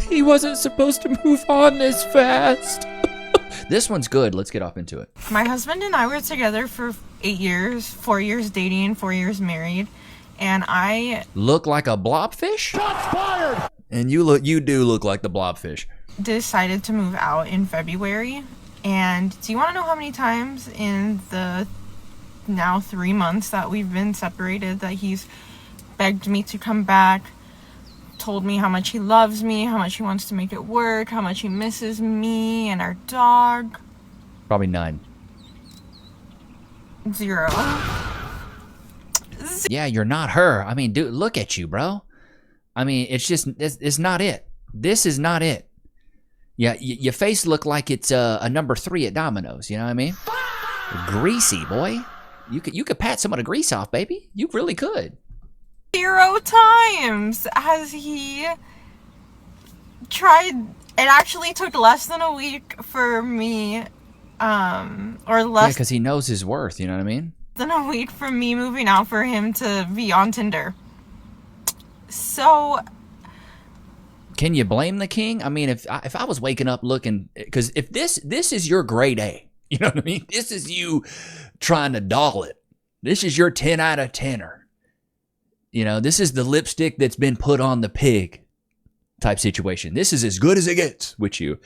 He wasn't supposed to move on this fast. This one's good. Let's get off into it. My husband and I were together for 8 years, 4 years dating, 4 years married, and I look like a blobfish? Shots fired! And you do look like the blobfish. Decided to move out in February. And do you want to know how many times in the now 3 months that we've been separated that he's begged me to come back, told me how much he loves me, how much he wants to make it work, how much he misses me and our dog? Probably 9. 0. Yeah, you're not her. I mean, dude, look at you, bro. I mean, it's not it. This is not it. Yeah, your face look like it's a number 3 at Domino's. You know what I mean? Greasy, boy. You could pat some of the grease off, baby. You really could. 0 times has he tried. It actually took less than a week for me, or less. Yeah, because he knows his worth. You know what I mean? Than a week from me moving out for him to be on Tinder. So, can you blame the king? I mean, if I was waking up looking, because if this is your grade A, you know what I mean? This is you trying to doll it. This is your 10 out of 10er. You know, this is the lipstick that's been put on the pig type situation. This is as good as it gets with you,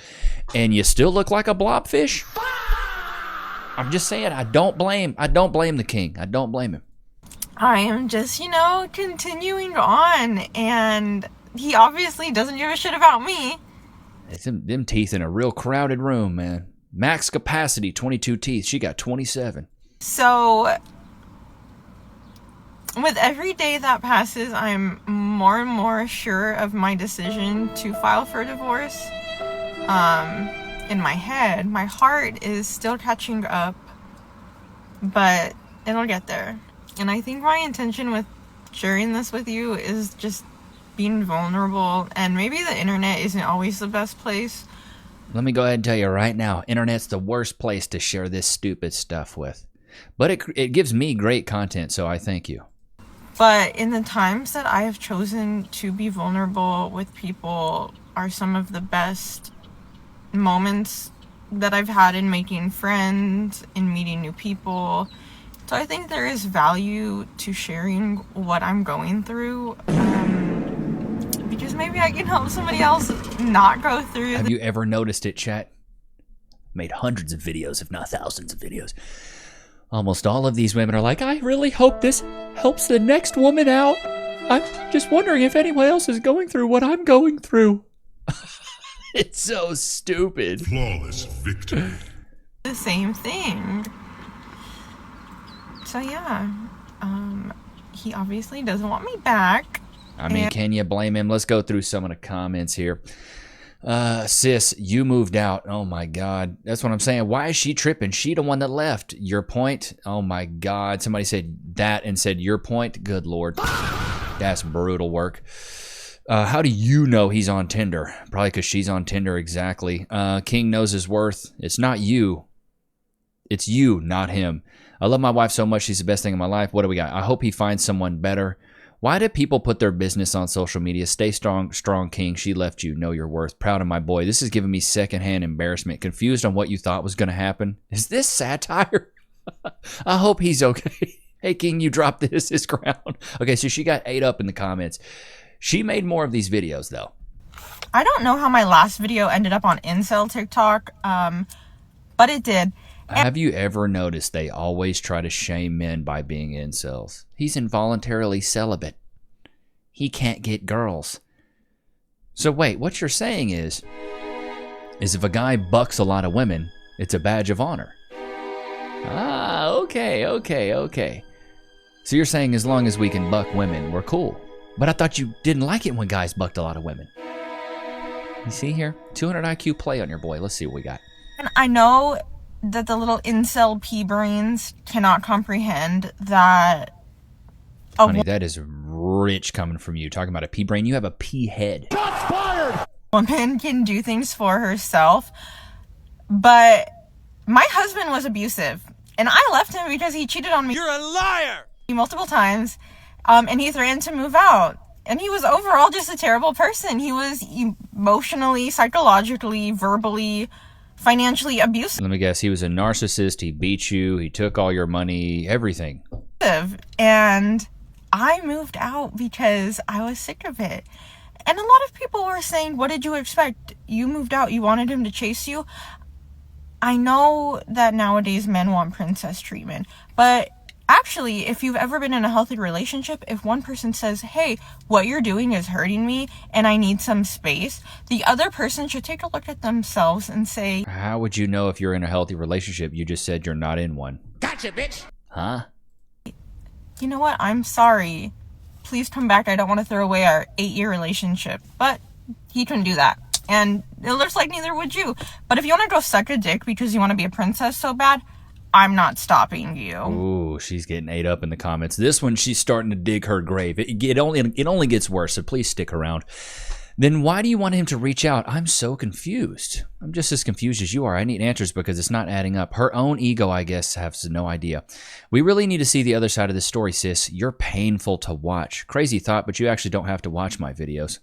and you still look like a blobfish. I'm just saying, I don't blame the king. I don't blame him. I am just, continuing on, and he obviously doesn't give a shit about me. It's them teeth in a real crowded room, man. Max capacity, 22 teeth. She got 27. So, with every day that passes, I'm more and more sure of my decision to file for divorce. In my head, my heart is still catching up, but it'll get there. And I think my intention with sharing this with you is just being vulnerable, and maybe the internet isn't always the best place. Let me go ahead and tell you right now, internet's the worst place to share this stupid stuff with. But it gives me great content, so I thank you. But in the times that I have chosen to be vulnerable with people are some of the best moments that I've had in making friends, in meeting new people. So I think there is value to sharing what I'm going through, because maybe I can help somebody else not go through. Have you ever noticed it, chat? Made hundreds of videos, if not thousands of videos. Almost all of these women are like, I really hope this helps the next woman out. I'm just wondering if anyone else is going through what I'm going through. It's so stupid. Flawless victory. The same thing. So yeah, he obviously doesn't want me back. I mean, can you blame him? Let's go through some of the comments here. Sis, you moved out. Oh my God. That's what I'm saying. Why is she tripping? She the one that left. Your point? Oh my God. Somebody said that and said your point. Good Lord. That's brutal work. How do you know he's on Tinder? Probably because she's on Tinder. Exactly. King knows his worth. It's not you. It's you, not him. I love my wife so much. She's the best thing in my life. What do we got? I hope he finds someone better. Why do people put their business on social media? Stay strong, King. She left you. Know your worth. Proud of my boy. This is giving me secondhand embarrassment. Confused on what you thought was going to happen. Is this satire? I hope he's okay. Hey, King, you dropped his crown. Okay, so she got 8 up in the comments. She made more of these videos, though. I don't know how my last video ended up on incel TikTok, but it did. Have you ever noticed they always try to shame men by being incels? He's involuntarily celibate. He can't get girls. So wait, what you're saying is if a guy bucks a lot of women, it's a badge of honor. Ah, okay. So you're saying as long as we can buck women, we're cool. But I thought you didn't like it when guys bucked a lot of women. You see here? 200 IQ play on your boy. Let's see what we got. And I know that the little incel pea brains cannot comprehend that. Honey, that is rich coming from you. Talking about a pea brain. You have a pea head. Shots fired! Woman can do things for herself. But my husband was abusive. And I left him because he cheated on me. You're a liar! Multiple times. And he threatened to move out. And he was overall just a terrible person. He was emotionally, psychologically, verbally, financially abusive. Let me guess, he was a narcissist, he beat you, he took all your money, everything. And I moved out because I was sick of it. And a lot of people were saying, what did you expect? You moved out, you wanted him to chase you? I know that nowadays men want princess treatment, but actually, if you've ever been in a healthy relationship, if one person says, hey, what you're doing is hurting me and I need some space, the other person should take a look at themselves and say, how would you know if you're in a healthy relationship? You just said you're not in one. Gotcha, bitch. Huh? you know what, I'm sorry. Please come back. I don't want to throw away our 8-year relationship. But he couldn't do that. And it looks like neither would you. But if you want to go suck a dick because you want to be a princess so bad, I'm not stopping you. Ooh, she's getting ate up in the comments. This one, she's starting to dig her grave. It only gets worse, so please stick around. Then why do you want him to reach out? I'm so confused. I'm just as confused as you are. I need answers because it's not adding up. Her own ego, I guess, has no idea. We really need to see the other side of this story, sis. You're painful to watch. Crazy thought, but you actually don't have to watch my videos.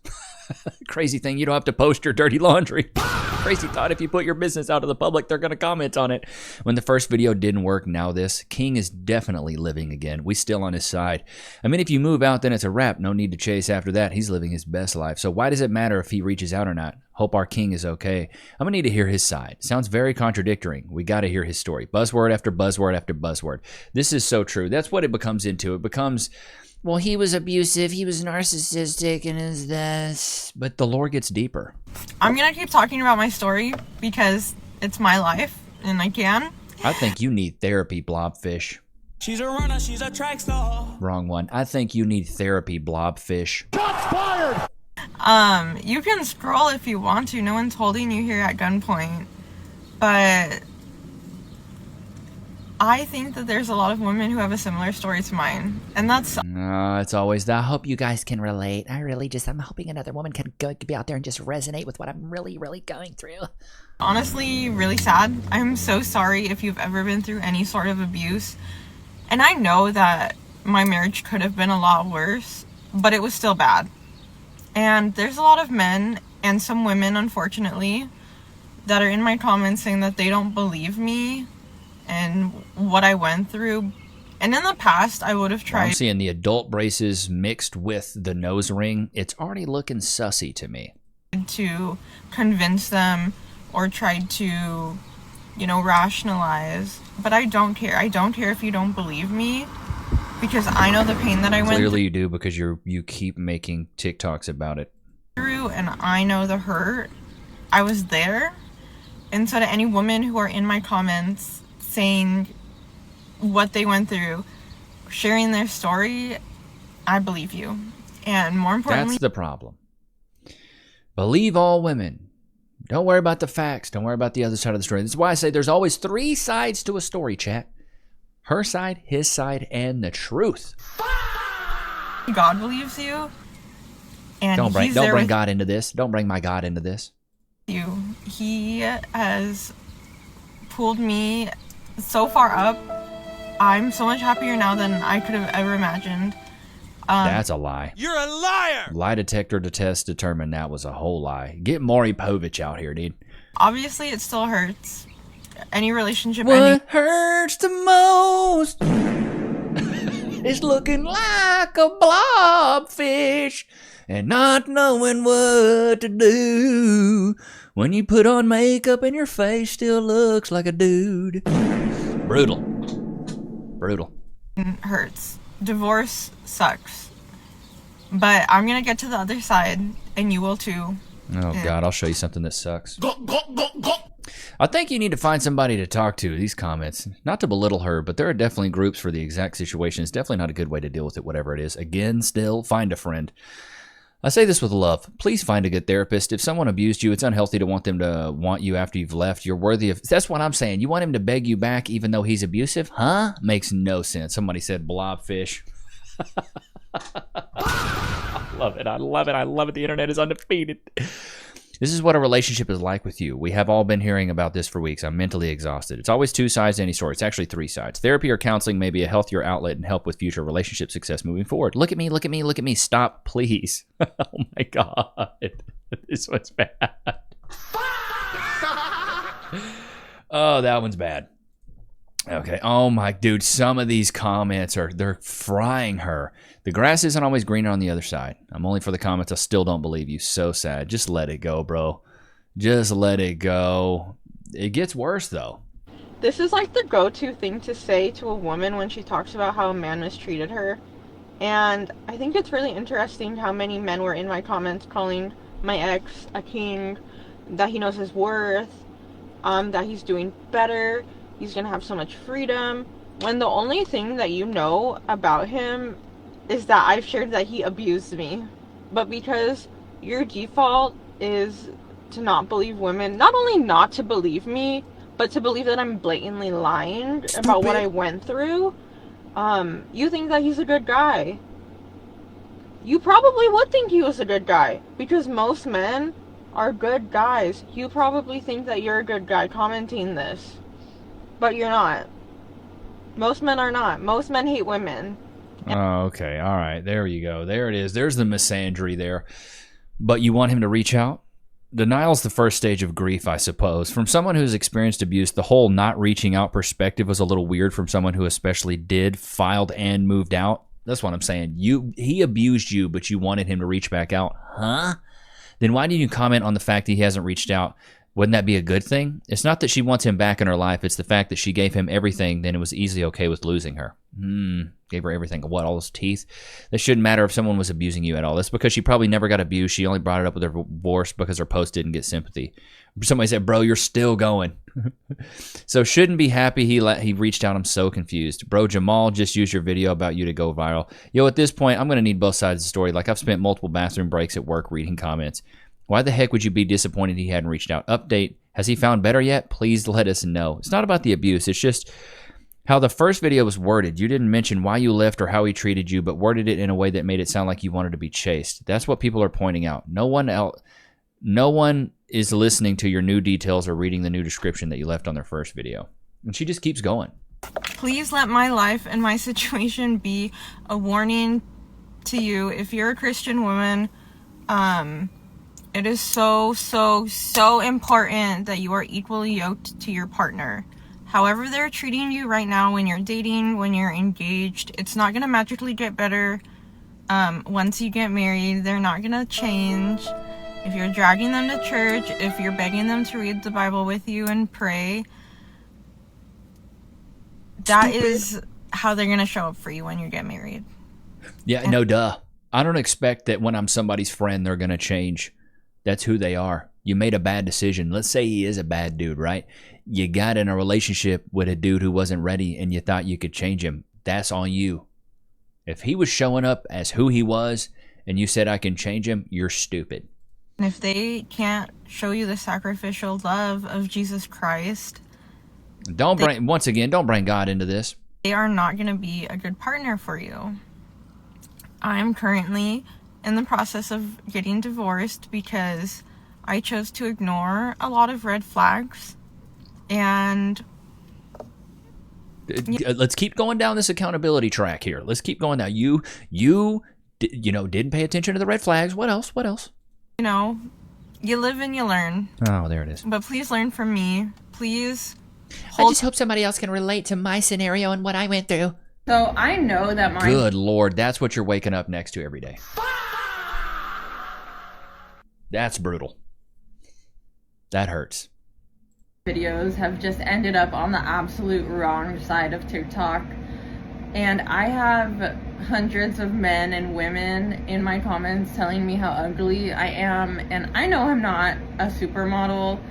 Crazy thing, you don't have to post your dirty laundry. Crazy thought, if you put your business out to the public, they're going to comment on it. When the first video didn't work, now this. King is definitely living again. We still on his side. I mean, if you move out, then it's a wrap. No need to chase after that. He's living his best life. So why does it matter if he reaches out or not? Hope our king is okay. I'm going to need to hear his side. Sounds very contradictory. We got to hear his story. Buzzword after buzzword after buzzword. This is so true. That's what it becomes into. It becomes, well, he was abusive, he was narcissistic, and is this. But the lore gets deeper. I'm going to keep talking about my story because it's my life and I can. I think you need therapy, Blobfish. She's a runner, she's a track star. Wrong one. I think you need therapy, Blobfish. Shots fired! You can scroll if you want to. No one's holding you here at gunpoint. But I think that there's a lot of women who have a similar story to mine. And that's... No, it's always that. I hope you guys can relate. I'm hoping another woman can be out there and just resonate with what I'm really, really going through. honestly really sad. I'm so sorry if you've ever been through any sort of abuse. And I know that my marriage could have been a lot worse, but it was still bad. And there's a lot of men and some women, unfortunately, that are in my comments saying that they don't believe me and what I went through. And in the past, I would have tried... I'm seeing the adult braces mixed with the nose ring. It's already looking sussy to me. ...to convince them or tried to, rationalize. But I don't care. I don't care if you don't believe me, because I know the pain that I went Clearly you do, because you keep making TikToks about it. through, and I know the hurt. I was there. And so to any women who are in my comments saying what they went through, sharing their story, I believe you. And more importantly... That's the problem. Believe all women. Don't worry about the facts. Don't worry about the other side of the story. This is why I say there's always 3 sides to a story, chat. Her side, his side, and the truth. God believes you. And Don't bring with God into this. Don't bring my God into this. you. He has pulled me so far up. I'm so much happier now than I could have ever imagined. That's a lie. You're a liar! Lie detector to test determined that was a whole lie. Get Maury Povich out here, dude. Obviously, it still hurts. Any relationship What ending. hurts the most is looking like a blobfish and not knowing what to do when you put on makeup and your face still looks like a dude. Brutal. Brutal. Hurts. Divorce sucks. But I'm gonna get to the other side, and you will too. Oh, God, I'll show you something that sucks. I think you need to find somebody to talk to, these comments. Not to belittle her, but there are definitely groups for the exact situation. It's definitely not a good way to deal with it, whatever it is. Again, still, find a friend. I say this with love. Please find a good therapist. If someone abused you, it's unhealthy to want them to want you after you've left. You're worthy of... That's what I'm saying. You want him to beg you back even though he's abusive? Huh? Makes no sense. Somebody said blobfish. I love it. I love it. I love it. The internet is undefeated. This is what a relationship is like with you. We have all been hearing about this for weeks. I'm mentally exhausted. It's always two sides to any story. It's actually three sides. Therapy or counseling may be a healthier outlet and help with future relationship success moving forward. Look at me, look at me, look at me. Stop, please. Oh my God. This one's bad. Oh, that one's bad. Okay. Oh my dude, some of these comments they're frying her. The grass isn't always greener on the other side. I'm only for the comments. I still don't believe you. So sad. Just let it go, bro. Just let it go. It gets worse though. This is like the go-to thing to say to a woman when she talks about how a man mistreated her. And I think it's really interesting how many men were in my comments calling my ex a king, that he knows his worth, that he's doing better, he's gonna have so much freedom, when the only thing that you know about him is that I've shared that he abused me. But because your default is to not believe women, not only not to believe me, but to believe that I'm blatantly lying about what I went through, you think that he's a good guy. You probably would think he was a good guy, because most men are good guys. You probably think that you're a good guy commenting this, but you're not. Most men are not. Most men hate women. Oh, okay. All right. There you go. There it is. There's the misandry there. But you want him to reach out? Denial's the first stage of grief, I suppose. From someone who's experienced abuse, the whole not reaching out perspective was a little weird from someone who especially did, filed, and moved out. That's what I'm saying. He abused you, but you wanted him to reach back out. Huh? Then why didn't you comment on the fact that he hasn't reached out? Wouldn't that be a good thing? It's not that she wants him back in her life. It's the fact that she gave him everything, then it was easily okay with losing her. Gave her everything. What, all those teeth? That shouldn't matter if someone was abusing you at all. That's because she probably never got abused. She only brought it up with her divorce because her post didn't get sympathy. Somebody said, bro, you're still going. So shouldn't be happy he reached out. I'm so confused. Bro, Jamal just used your video about you to go viral. Yo, at this point, I'm going to need both sides of the story. Like, I've spent multiple bathroom breaks at work reading comments. Why the heck would you be disappointed he hadn't reached out? Update. Has he found better yet? Please let us know. It's not about the abuse. It's just how the first video was worded. You didn't mention why you left or how he treated you, but worded it in a way that made it sound like you wanted to be chased. That's what people are pointing out. No one is listening to your new details or reading the new description that you left on their first video. And she just keeps going. Please let my life and my situation be a warning to you. If you're a Christian woman, it is so, so, so important that you are equally yoked to your partner. However they're treating you right now when you're dating, when you're engaged, it's not going to magically get better. Once you get married, they're not going to change. If you're dragging them to church, if you're begging them to read the Bible with you and pray, that is how they're going to show up for you when you get married. Yeah, no duh. I don't expect that when I'm somebody's friend, they're going to change. That's who they are. You made a bad decision. Let's say he is a bad dude, right? You got in a relationship with a dude who wasn't ready and you thought you could change him. That's on you. If he was showing up as who he was and you said I can change him, you're stupid. And if they can't show you the sacrificial love of Jesus Christ, Don't bring God into this. They are not going to be a good partner for you. I'm currently in the process of getting divorced because I chose to ignore a lot of red flags. And let's keep going down this accountability track here. Let's keep going now. You didn't pay attention to the red flags. What else? You live and you learn. Oh, there it is. But please learn from me. Please I just hope somebody else can relate to my scenario and what I went through. So I know that my Good Lord, that's what you're waking up next to every day. That's brutal. That hurts. videos have just ended up on the absolute wrong side of TikTok. And I have hundreds of men and women in my comments telling me how ugly I am. And I know I'm not a supermodel.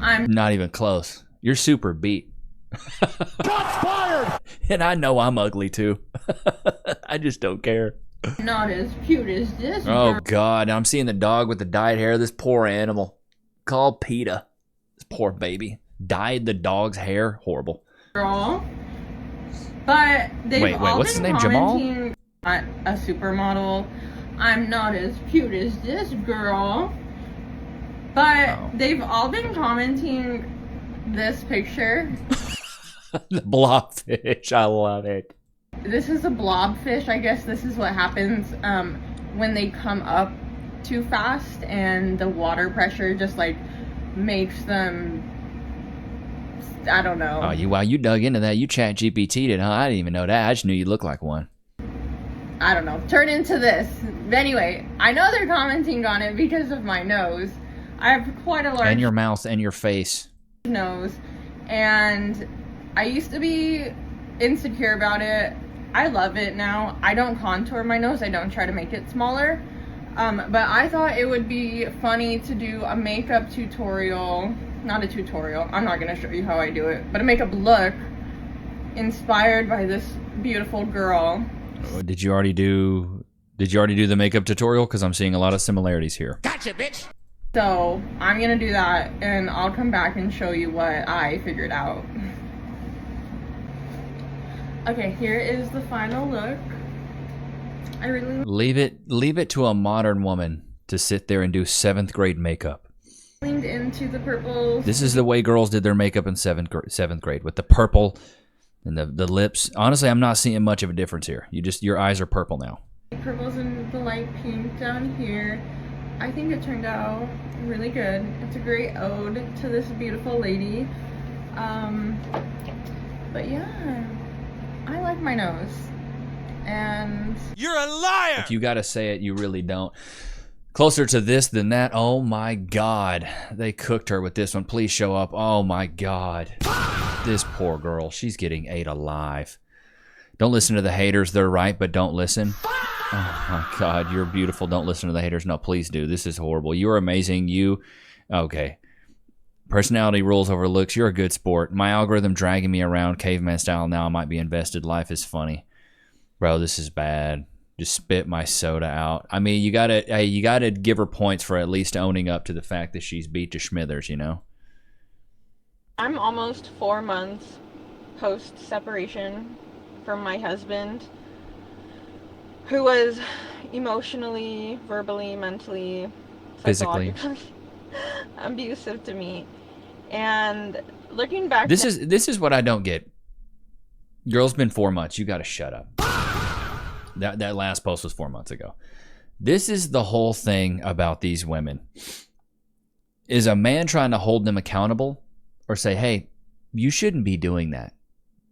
I'm Not even close. You're super beat. Shots fired! And I know I'm ugly too. I just don't care. not as cute as this Oh God, I'm seeing the dog with the dyed hair. This poor animal called PETA. This poor baby dyed the dog's hair. Horrible. girl. But they've Wait, all what's his been name, Jamal? commenting, not a supermodel. I'm not as cute as this girl. But they've all been commenting this picture. The blobfish. I love it. This is a blobfish. I guess this is what happens when they come up too fast and the water pressure just like makes them, I don't know. Oh, you dug into that. You chat GPT'd it, huh? I didn't even know that. I just knew you looked like one. I don't know. Turn into this. Anyway, I know they're commenting on it because of my nose. I have quite a large And your mouth and your face. nose, and I used to be insecure about it. I love it now. I don't contour my nose. I don't try to make it smaller. But I thought it would be funny to do a makeup tutorial. Not a tutorial. I'm not going to show you how I do it. But a makeup look inspired by this beautiful girl. Did you already do the makeup tutorial? Because I'm seeing a lot of similarities here. Gotcha, bitch. So I'm going to do that, and I'll come back and show you what I figured out. Okay, here is the final look. I really Leave it to a modern woman to sit there and do 7th grade makeup. leaned into the purples. This is the way girls did their makeup in 7th grade with the purple and the lips. Honestly, I'm not seeing much of a difference here. Your eyes are purple now. Purples and the light pink down here. I think it turned out really good. It's a great ode to this beautiful lady. But yeah, I like my nose. And You're a liar. If you gotta say it, you really don't. Closer to this than that. Oh my God. They cooked her with this one. Please show up. Oh my God. This poor girl. She's getting ate alive. Don't listen to the haters. They're right, but don't listen. Oh my God. You're beautiful. Don't listen to the haters. No, please do. This is horrible. You're amazing. Okay. Personality rules over looks. You're a good sport. My algorithm dragging me around caveman style now. I might be invested. Life is funny. Bro, this is bad. Just spit my soda out. I mean, you gotta give her points for at least owning up to the fact that she's beat to Schmithers, you know? I'm almost 4 months post-separation from my husband, who was emotionally, verbally, mentally, Physically abusive to me. And looking back, This is what I don't get. Girl's been 4 months. You gotta shut up. That last post was 4 months ago. This is the whole thing about these women. Is a man trying to hold them accountable or say, hey, you shouldn't be doing that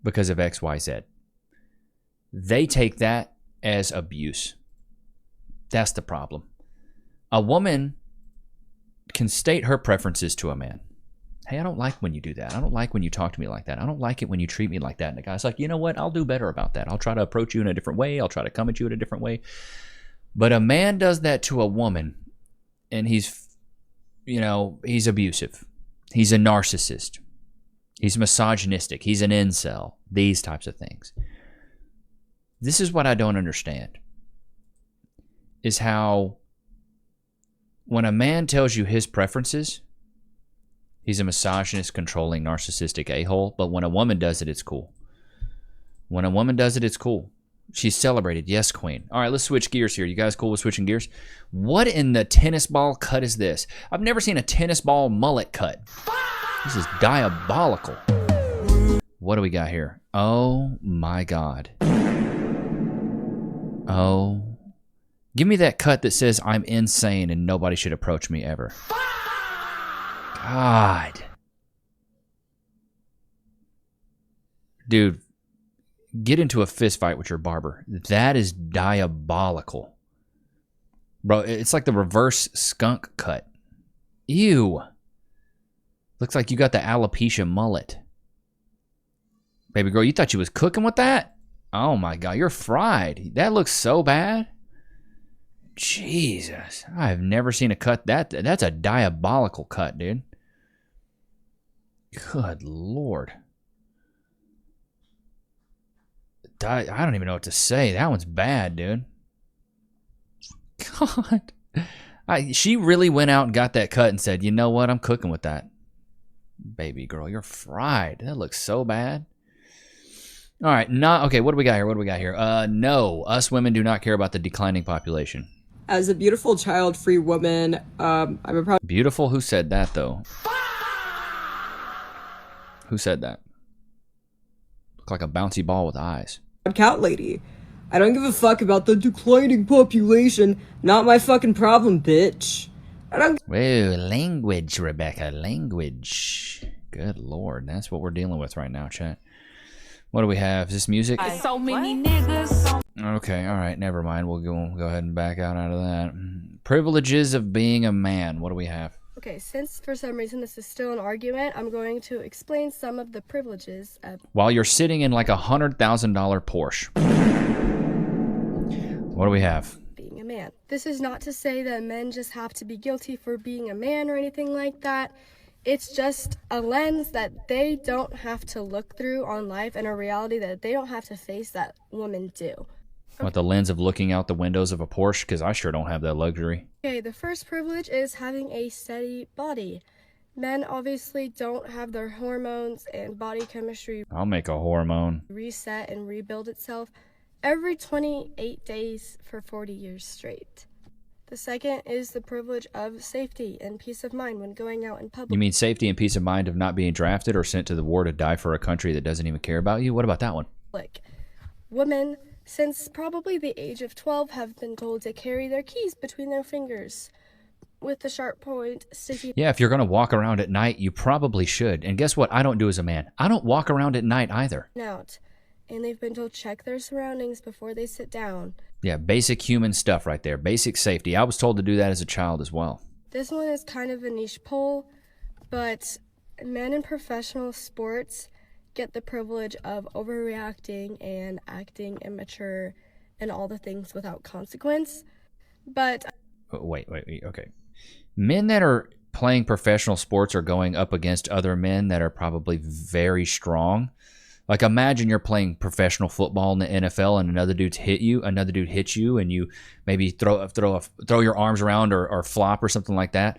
because of X, Y, Z. They take that as abuse. That's the problem. A woman can state her preferences to a man. Hey, I don't like when you do that. I don't like when you talk to me like that. I don't like it when you treat me like that. And the guy's like, you know what? I'll do better about that. I'll try to approach you in a different way. I'll try to come at you in a different way. But a man does that to a woman, and he's abusive. He's a narcissist. He's misogynistic. He's an incel. These types of things. This is what I don't understand. Is how when a man tells you his preferences, he's a misogynist, controlling, narcissistic a-hole. But when a woman does it, it's cool. When a woman does it, it's cool. She's celebrated. Yes, queen. All right, let's switch gears here. You guys cool with switching gears? What in the tennis ball cut is this? I've never seen a tennis ball mullet cut. This is diabolical. What do we got here? Oh, my God. Oh. Give me that cut that says I'm insane and nobody should approach me ever. God. Dude, get into a fist fight with your barber. That is diabolical. Bro, it's like the reverse skunk cut. Ew. Looks like you got the alopecia mullet. Baby girl, you thought you was cooking with that? Oh my God, you're fried. That looks so bad. Jesus. I've never seen a cut that's a diabolical cut, dude. Good Lord. I don't even know what to say. That one's bad, dude. God. She really went out and got that cut and said, you know what? I'm cooking with that. Baby girl, you're fried. That looks so bad. All right. Okay, what do we got here? No, us women do not care about the declining population. As a beautiful child-free woman, I'm a proud Beautiful? Who said that, though? Who said that? Look like a bouncy ball with eyes. cat lady. I don't give a fuck about the declining population. Not my fucking problem, bitch. I don't Whoa, language, Rebecca, language. Good Lord, that's what we're dealing with right now, chat. What do we have? Is this music? So many niggas. Okay, all right, never mind. We'll go ahead and back out of that. Privileges of being a man. What do we have? Okay, since for some reason this is still an argument, I'm going to explain some of the privileges of While you're sitting in like $100,000 Porsche. What do we have? being a man. This is not to say that men just have to be guilty for being a man or anything like that. It's just a lens that they don't have to look through on life and a reality that they don't have to face that women do. What, the lens of looking out the windows of a Porsche? Because I sure don't have that luxury. Okay, the first privilege is having a steady body. Men obviously don't have their hormones and body chemistry I'll make a hormone. reset and rebuild itself every 28 days for 40 years straight. The second is the privilege of safety and peace of mind when going out in public. You mean safety and peace of mind of not being drafted or sent to the war to die for a country that doesn't even care about you? What about that one? Women, since probably the age of 12, have been told to carry their keys between their fingers with the sharp point sticking Yeah, if you're going to walk around at night, you probably should. And guess what I don't do as a man? I don't walk around at night either. out. And they've been told check their surroundings before they sit down. Yeah, basic human stuff right there. Basic safety. I was told to do that as a child as well. This one is kind of a niche poll, but men in professional sports get the privilege of overreacting and acting immature and all the things without consequence. But Wait, okay. Men that are playing professional sports are going up against other men that are probably very strong. Like, imagine you're playing professional football in the NFL and another dude hits you, and you maybe throw your arms around or flop or something like that.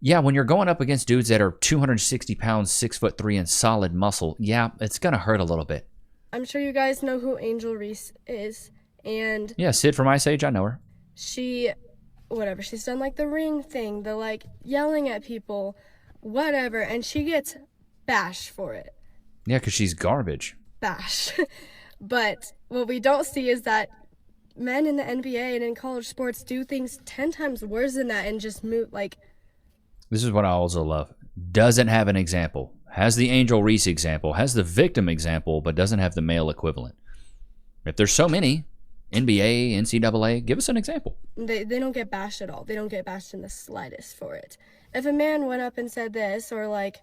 Yeah, when you're going up against dudes that are 260 pounds, 6'3" and solid muscle, yeah, it's gonna hurt a little bit. I'm sure you guys know who Angel Reese is, and Yeah, Sid from Ice Age, I know her. she's done like the ring thing, the like yelling at people, whatever, and she gets bashed for it. Yeah, because she's garbage. Bash. But what we don't see is that men in the NBA and in college sports do things 10 times worse than that and just move like. This is what I also love. Doesn't have an example. Has the Angel Reese example. Has the victim example, but doesn't have the male equivalent. If there's so many, NBA, NCAA, give us an example. They don't get bashed at all. They don't get bashed in the slightest for it. If a man went up and said this or like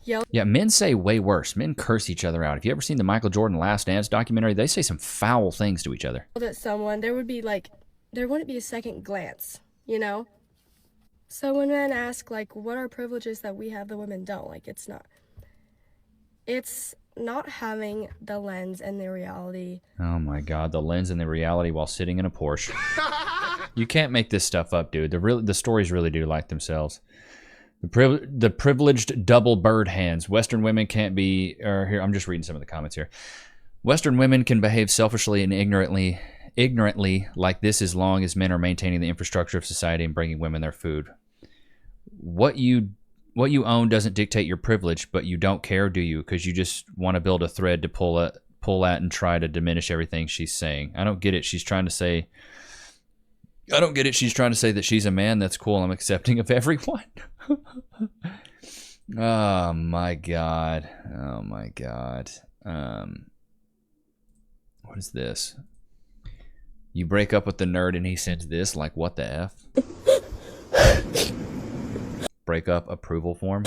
yelled. Yeah, men say way worse. Men curse each other out. Have you ever seen the Michael Jordan Last Dance documentary? They say some foul things to each other. At someone, there wouldn't be a second glance, you know? So when men ask, like, what are privileges that we have that women don't, like, it's not having the lens and the reality. Oh my God, the lens and the reality while sitting in a Porsche. You can't make this stuff up, dude. The stories really do like themselves. The privileged double bird hands. Western women can't be. Or here, I'm just reading some of the comments here. Western women can behave selfishly and ignorantly like this as long as men are maintaining the infrastructure of society and bringing women their food. What you own doesn't dictate your privilege, but you don't care, do you? Because you just want to build a thread to pull at and try to diminish everything she's saying. I don't get it. She's trying to say that she's a man. That's cool. I'm accepting of everyone. Oh my God. What is this? You break up with the nerd and he sends this? Like, what the F? Breakup approval form?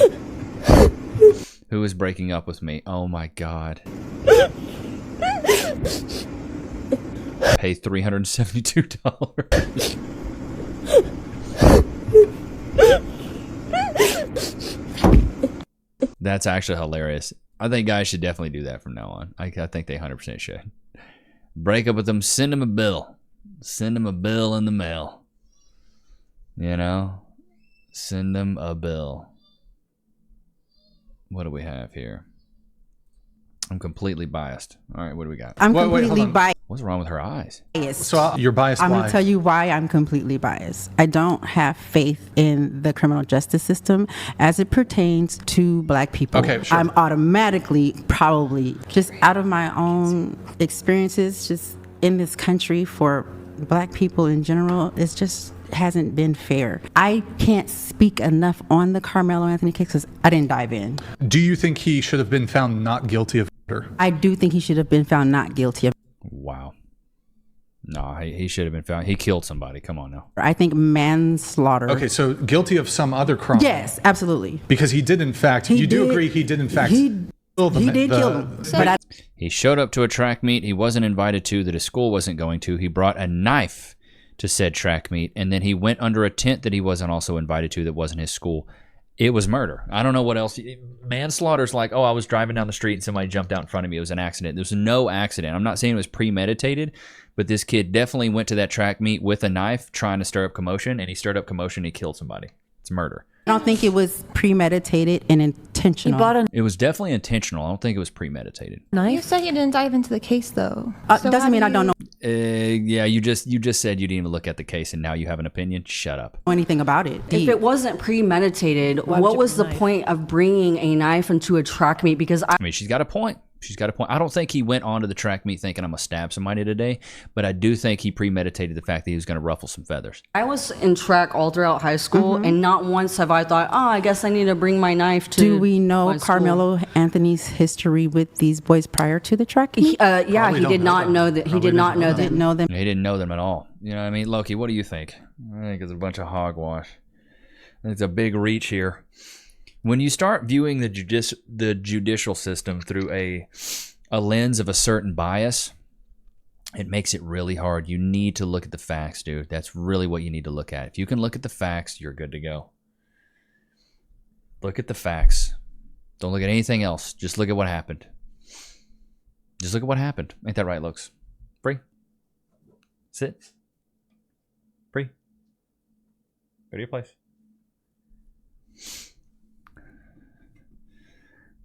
Who is breaking up with me? Oh my God. Pay $372. That's actually hilarious. I think guys should definitely do that from now on. I think they 100% should. Break up with them, send them a bill. Send them a bill in the mail. You know? Send them a bill. What do we have here? I'm completely biased. All right, what do we got? I'm Wait, hold completely on. biased. What's wrong with her eyes? So you're biased. I'm why? going to tell you why I'm completely biased. I don't have faith in the criminal justice system as it pertains to black people. Okay, sure. I'm automatically, probably, just out of my own experiences, just in this country for black people in general, it's just hasn't been fair. I can't speak enough on the Carmelo Anthony case because I didn't dive in. Do you think he should have been found not guilty of murder? I do think he should have been found not guilty of. Wow. No, he should have been found. He killed somebody. Come on now. I think manslaughter. Okay, so guilty of some other crime. Yes, absolutely. Because he did, in fact, you do agree he did, in fact, kill the He did kill him. But He showed up to a track meet he wasn't invited to, that his school wasn't going to. He brought a knife to said track meet, and then he went under a tent that he wasn't also invited to, that wasn't his school. It was murder. I don't know what else. Manslaughter's like, oh, I was driving down the street and somebody jumped out in front of me. It was an accident. There was no accident. I'm not saying it was premeditated, but this kid definitely went to that track meet with a knife trying to stir up commotion, and he stirred up commotion and he killed somebody. It's murder. I don't think it was premeditated and intentional. It was definitely intentional. I don't think it was premeditated. You said you didn't dive into the case, though. Doesn't mean I don't know Yeah, you just said you didn't even look at the case, and now you have an opinion. Shut up. anything about it. If it wasn't premeditated, what was the point of bringing a knife into a track meet? Because I mean, she's got a point. She's got a point. I don't think he went onto the track meet thinking I'm going to stab somebody today, but I do think he premeditated the fact that he was going to ruffle some feathers. I was in track all throughout high school, and not once have I thought, oh, I guess I need to bring my knife to. Do we know my school. Carmelo Anthony's history with these boys prior to the track? Yeah, he did not know that. He did not know them. Didn't know them. He didn't know them at all. You know what I mean? Loki, what do you think? I think it's a bunch of hogwash. It's a big reach here. When you start viewing the judicial system through a lens of a certain bias, it makes it really hard. You need to look at the facts, dude. That's really what you need to look at. If you can look at the facts, you're good to go. Look at the facts. Don't look at anything else. Just look at what happened. Just look at what happened. Ain't that right, Lokes? Free. Sit. Free. Go to your place.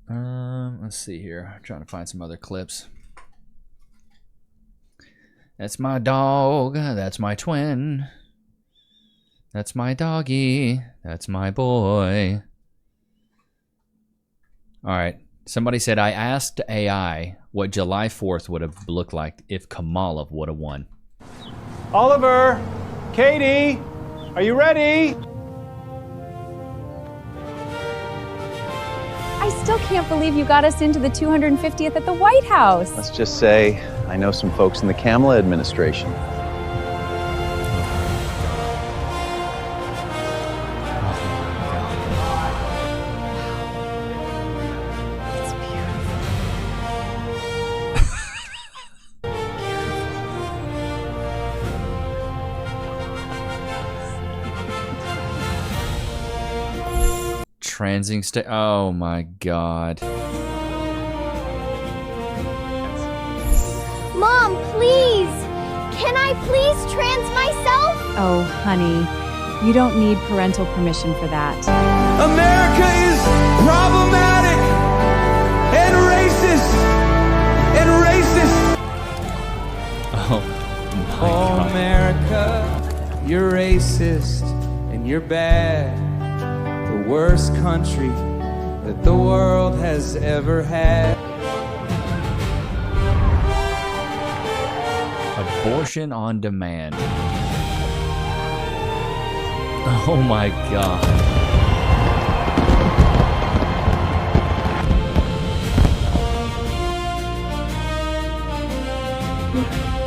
Let's see here. I'm trying to find some other clips. That's my dog. That's my twin. That's my doggy. That's my boy. All right. Somebody said, I asked AI what July 4th would have looked like if Kamala would have won. Oliver, Katie, are you ready? I still can't believe you got us into the 250th at the White House. Let's just say I know some folks in the Kamala administration. Transing state. Oh my God. Mom, please! Can I please trans myself? Oh, honey, you don't need parental permission for that. America is problematic and racist Oh my God. America, you're racist and you're bad. The worst country that the world has ever had. Abortion on demand. Oh my God.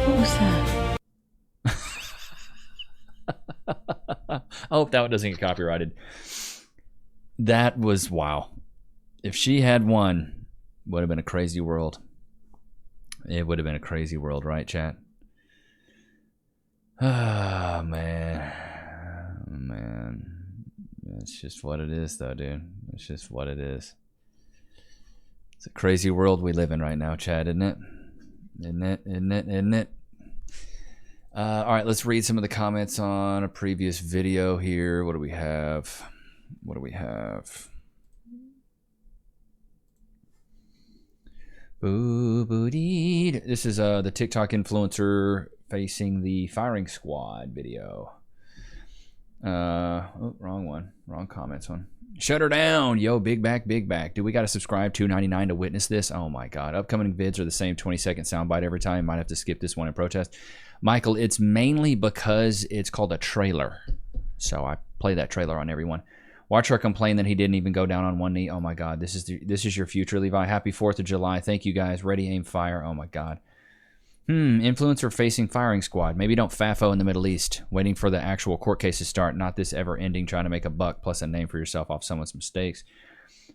What was that? I hope that one doesn't get copyrighted. That was, wow. If she had won, would have been a crazy world. It would have been a crazy world, right, chat? Oh, man. Man. It's just what it is, though, dude. It's just what it is. It's a crazy world we live in right now, chat, isn't it? Isn't it? All right, let's read some of the comments on a previous video here. What do we have? Boo boo dee. This is the TikTok influencer facing the firing squad video. Oh, wrong one. Wrong comments one. Shut her down. Yo, big back, big back. Do we got to subscribe $2.99 to witness this? Oh my God. Upcoming vids are the same 20-second soundbite every time. Might have to skip this one in protest. Michael, it's mainly because it's called a trailer. So I play that trailer on everyone. Watch her complain that he didn't even go down on one knee. Oh my God. This is your future, Levi. Happy 4th of July. Thank you guys. Ready, aim, fire. Oh my God. Influencer facing firing squad. Maybe don't FAFO in the Middle East. Waiting for the actual court case to start, not this ever-ending trying to make a buck plus a name for yourself off someone's mistakes.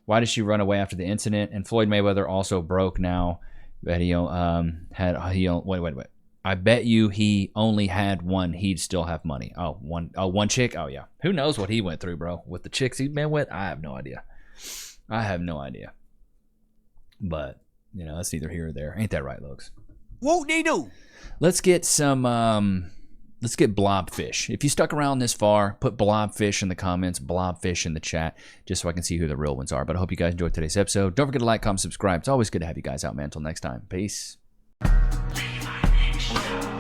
Why did she run away after the incident? And Floyd Mayweather also broke now that he wait. I bet you he only had one. He'd still have money. One chick? Oh, yeah. Who knows what he went through, bro? With the chicks he's been with? I have no idea. But, that's neither here or there. Ain't that right, Lokes? Whoop-de-doo. Let's get some, let's get blobfish. If you stuck around this far, put blobfish in the comments, blobfish in the chat, just so I can see who the real ones are. But I hope you guys enjoyed today's episode. Don't forget to like, comment, subscribe. It's always good to have you guys out, man. Until next time. Peace. Levi Nichs Show.